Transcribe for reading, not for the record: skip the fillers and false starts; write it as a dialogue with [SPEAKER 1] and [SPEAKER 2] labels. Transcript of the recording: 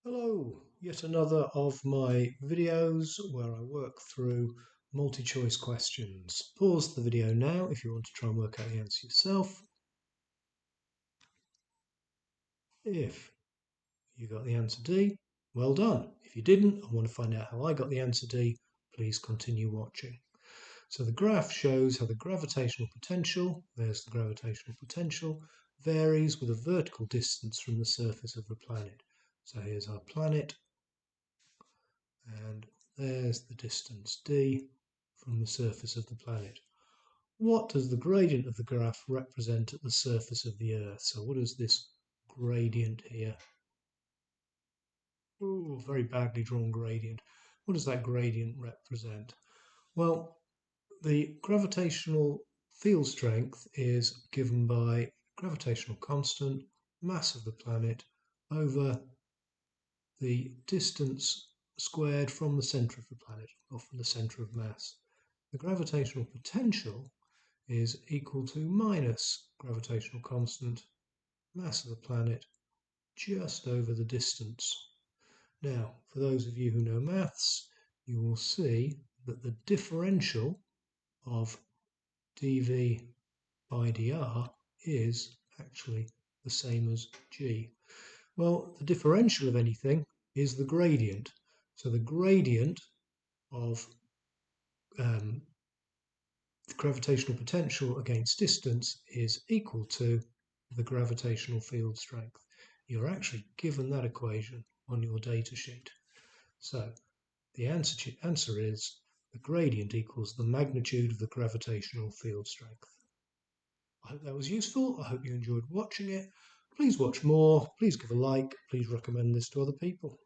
[SPEAKER 1] Hello, yet another of my videos where I work through multi-choice questions. Pause the video now if you want to try and work out the answer yourself. If you got the answer D, well done. If you didn't and want to find out how I got the answer D, please continue watching. So the graph shows how the gravitational potential, there's the gravitational potential, varies with a vertical distance from the surface of the planet. So here's our planet. And there's the distance d from the surface of the planet. What does the gradient of the graph represent at the surface of the Earth? So what is this gradient here? Oh, very badly drawn gradient. What does that gradient represent? Well, the gravitational field strength is given by gravitational constant, mass of the planet, over the distance squared from the centre of the planet, or from the centre of mass. The gravitational potential is equal to minus gravitational constant, mass of the planet, just over the distance. Now, for those of you who know maths, you will see that the differential of dv by dr is actually the same as g. Well, the differential of anything is the gradient. So the gradient of the gravitational potential against distance is equal to the gravitational field strength. You're actually given that equation on your data sheet. So the answer is the gradient equals the magnitude of the gravitational field strength. I hope that was useful. I hope you enjoyed watching it. Please watch more. Please give a like. Please recommend this to other people.